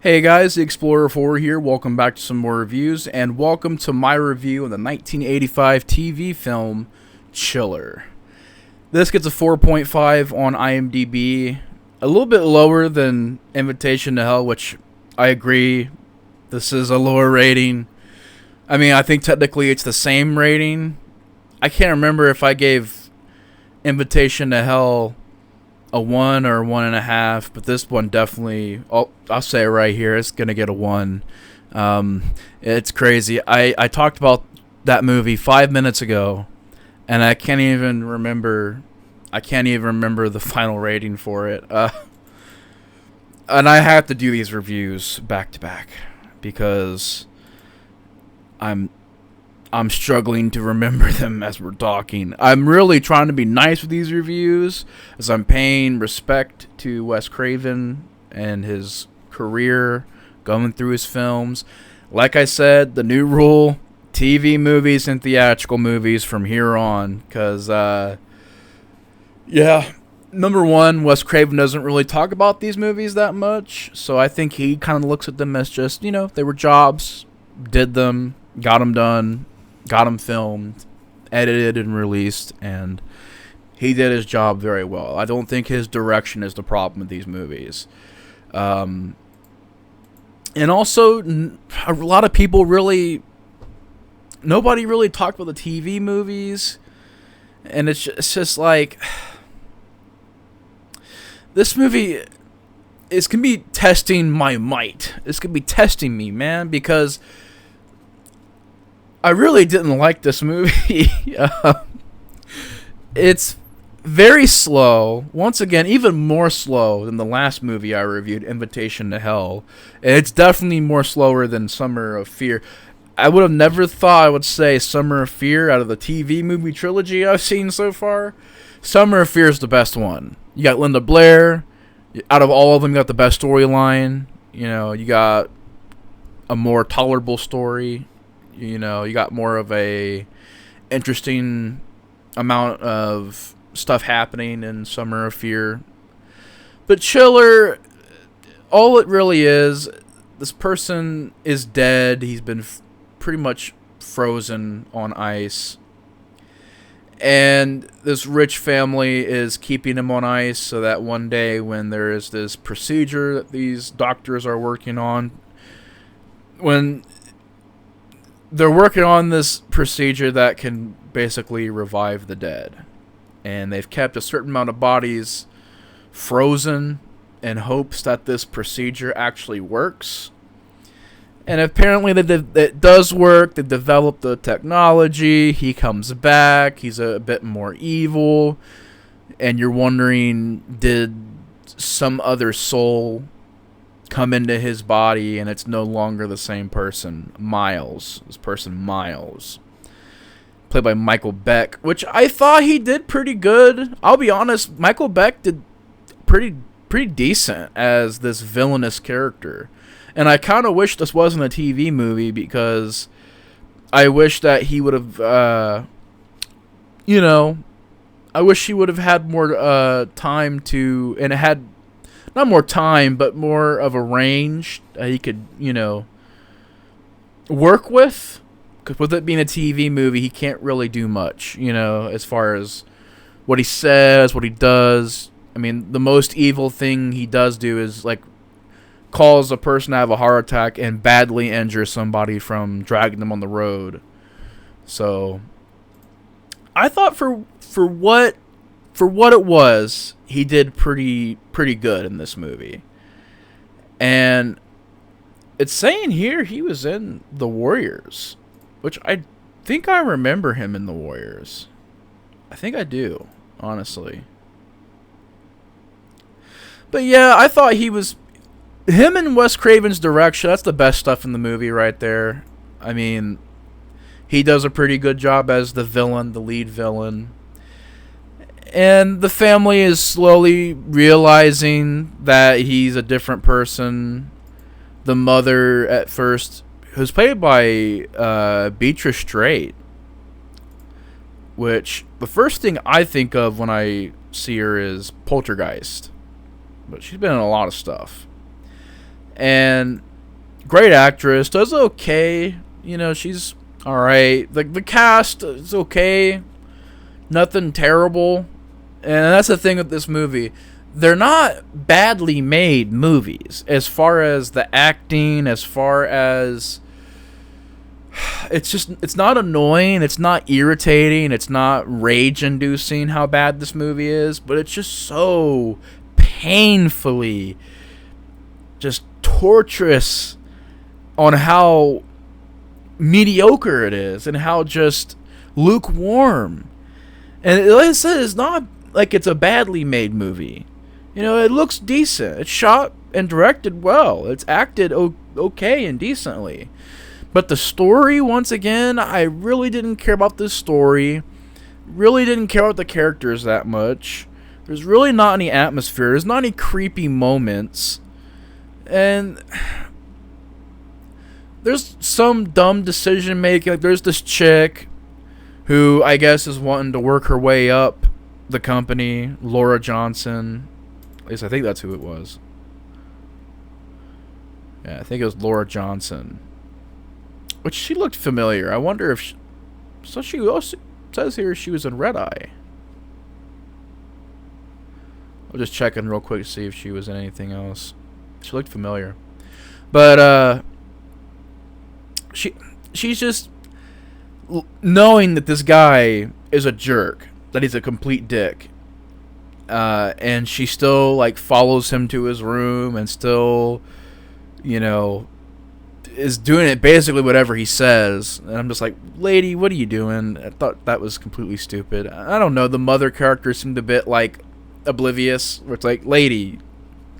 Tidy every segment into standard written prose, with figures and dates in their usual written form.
Hey guys, the Explorer 4 here. Welcome back to some more reviews, and welcome to my review of the 1985 TV film Chiller. This gets a 4.5 on IMDb, a little bit lower than Invitation to Hell, which I agree, this is a lower rating. I mean, I think technically it's the same rating. I can't remember if I gave Invitation to Hell a 1 or 1.5, but this one definitely, I'll say it right here, it's going to get a 1. It's crazy. I talked about that movie 5 minutes ago, and I can't even remember the final rating for it. And I have to do these reviews back to back because I'm struggling to remember them as we're talking. I'm really trying to be nice with these reviews as I'm paying respect to Wes Craven and his career, going through his films. Like I said, the new rule, TV movies and theatrical movies from here on. Because, number one, Wes Craven doesn't really talk about these movies that much. So I think he kind of looks at them as just, they were jobs, did them, got them done. Got him filmed, edited, and released, and he did his job very well. I don't think his direction is the problem with these movies. And also, a lot of people nobody really talked about the TV movies, and it's just like, this movie is going to be testing my might. It's going to be testing me, man, because I really didn't like this movie. It's very slow. Once again, even more slow than the last movie I reviewed, Invitation to Hell. And it's definitely more slower than Summer of Fear. I would have never thought I would say Summer of Fear out of the TV movie trilogy I've seen so far. Summer of Fear is the best one. You got Linda Blair. Out of all of them, you got the best storyline. You got a more tolerable story. You got more of a interesting amount of stuff happening in Summer of Fear. But Chiller, all it really is, this person is dead. He's been pretty much frozen on ice. And this rich family is keeping him on ice so that one day when there is this procedure that these doctors are working on, when they're working on this procedure that can basically revive the dead. And they've kept a certain amount of bodies frozen in hopes that this procedure actually works. And apparently it does work. They developed the technology. He comes back. He's a bit more evil. And you're wondering, did some other soul come into his body and it's no longer the same person? Miles, played by Michael Beck, which I thought he did pretty good. I'll be honest, Michael Beck did pretty decent as this villainous character, and I kind of wish this wasn't a TV movie because I wish that he would have I wish he would have had more time to, and it had not more time, but more of a range he could, work with. Because with it being a TV movie, he can't really do much, as far as what he says, what he does. I mean, the most evil thing he does do is, cause a person to have a heart attack and badly injure somebody from dragging them on the road. So, I thought for what it was, he did pretty good in this movie. And it's saying here he was in The Warriors, which I think I remember him in The Warriors. I think I do, honestly. But yeah, I thought him and Wes Craven's direction, that's the best stuff in the movie right there. I mean, he does a pretty good job as the lead villain. And the family is slowly realizing that he's a different person. The mother, at first, who's played by Beatrice Straight, which the first thing I think of when I see her is Poltergeist. But she's been in a lot of stuff. And great actress, does okay. You know, she's all right. The cast is okay, nothing terrible. And that's the thing with this movie. They're not badly made movies as far as the acting, as far as it's not annoying, it's not irritating, it's not rage inducing how bad this movie is, but it's just so painfully just torturous on how mediocre it is and how just lukewarm. And like I said, it's not like it's a badly made movie. You know, it looks decent. It's shot and directed well. It's acted okay and decently. But the story, once again, I really didn't care about this story. Really didn't care about the characters that much. There's really not any atmosphere. There's not any creepy moments. And there's some dumb decision making. Like, there's this chick who I guess is wanting to work her way up the company, Laura Johnson. At least I think that's who it was. Yeah, I think it was Laura Johnson. Which she looked familiar. I wonder if she also says here she was in Red Eye. I'll just check in real quick to see if she was in anything else. She looked familiar. But she's just knowing that this guy is a jerk, that he's a complete dick. And she still like follows him to his room and still, you know, is doing it basically whatever he says. And I'm just like, lady, what are you doing? I thought that was completely stupid. I don't know. The mother character seemed a bit like oblivious, where it's like, lady,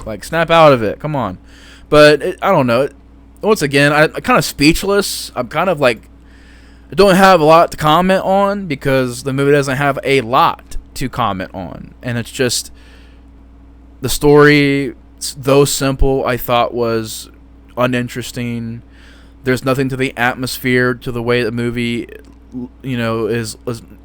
like, snap out of it. Come on. But I don't know. Once again, I'm kind of speechless. I'm kind of like, I don't have a lot to comment on because the movie doesn't have a lot to comment on. And it's just, the story, though simple, I thought was uninteresting. There's nothing to the atmosphere, to the way the movie, you know, is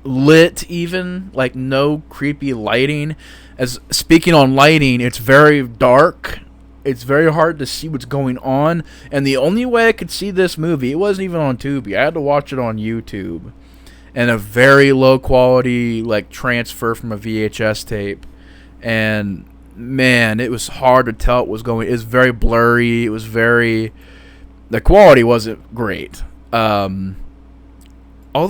lit even. Like, no creepy lighting. As speaking on lighting, it's very dark. It's very hard to see what's going on. And the only way I could see this movie, it wasn't even on Tubi. I had to watch it on YouTube. And a very low quality, like, transfer from a VHS tape. And man, it was hard to tell what was going. It was very blurry. It was very, the quality wasn't great. Although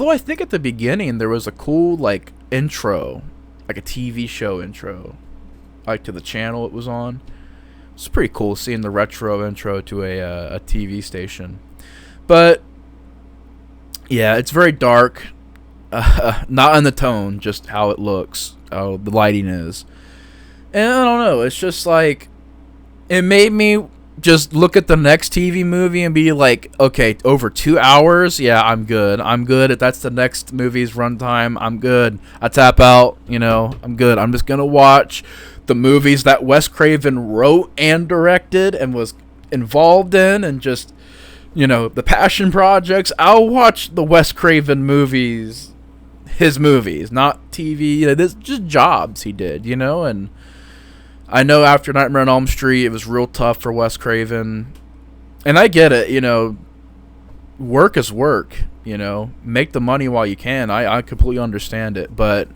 I think at the beginning there was a cool like intro, like a TV show intro, like to the channel it was on. It's pretty cool seeing the retro intro to a TV station. But yeah, it's very dark. Not in the tone, just how it looks, how the lighting is. And I don't know, it's just like, it made me just look at the next TV movie and be like, okay, over 2 hours, yeah, I'm good. If that's the next movie's runtime, I'm good. I tap out, you know, I'm good. I'm just going to watch the movies that Wes Craven wrote and directed and was involved in, and just, you know, the passion projects. I'll watch the Wes Craven movies, his movies, not TV. You know, this just jobs he did, you know. And I know after Nightmare on Elm Street, it was real tough for Wes Craven. And I get it, you know, work is work, you know. Make the money while you can. I completely understand it. But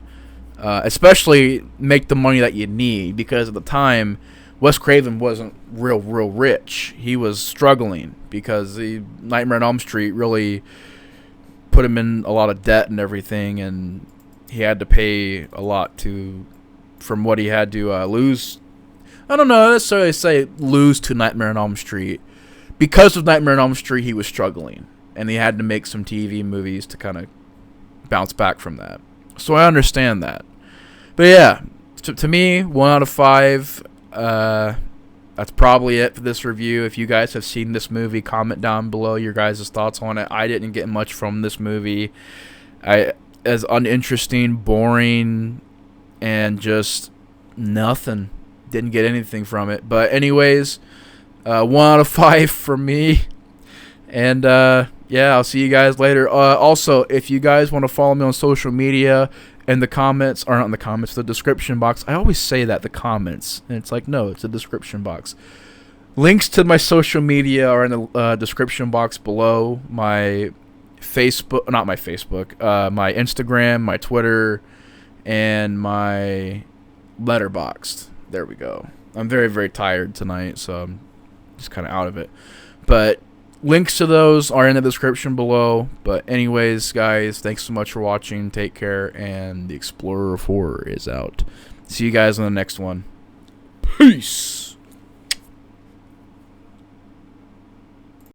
especially make the money that you need, because at the time, Wes Craven wasn't real rich. He was struggling because the Nightmare on Elm Street really put him in a lot of debt and everything, and he had to pay a lot from what he had to lose. I don't know necessarily say lose to Nightmare on Elm Street. Because of Nightmare on Elm Street, he was struggling, and he had to make some TV movies to kind of bounce back from that. So I understand that. But yeah, to me, 1 out of 5. That's probably it for this review. If you guys have seen this movie, comment down below your guys' thoughts on it. I didn't get much from this movie. As uninteresting, boring, and just nothing. Didn't get anything from it. But anyways, 1 out of 5 from me. And yeah, I'll see you guys later. Also, if you guys want to follow me on social media, in the comments, or not in the comments, the description box. I always say that, the comments. And it's like, no, it's the description box. Links to my social media are in the description box below. My Facebook, not my Facebook, my Instagram, my Twitter, and my Letterboxd. There we go. I'm very, very tired tonight, so I'm just kind of out of it. But links to those are in the description below. But anyways, guys, thanks so much for watching. Take care, and the Explorer of Horror is out. See you guys on the next one. Peace.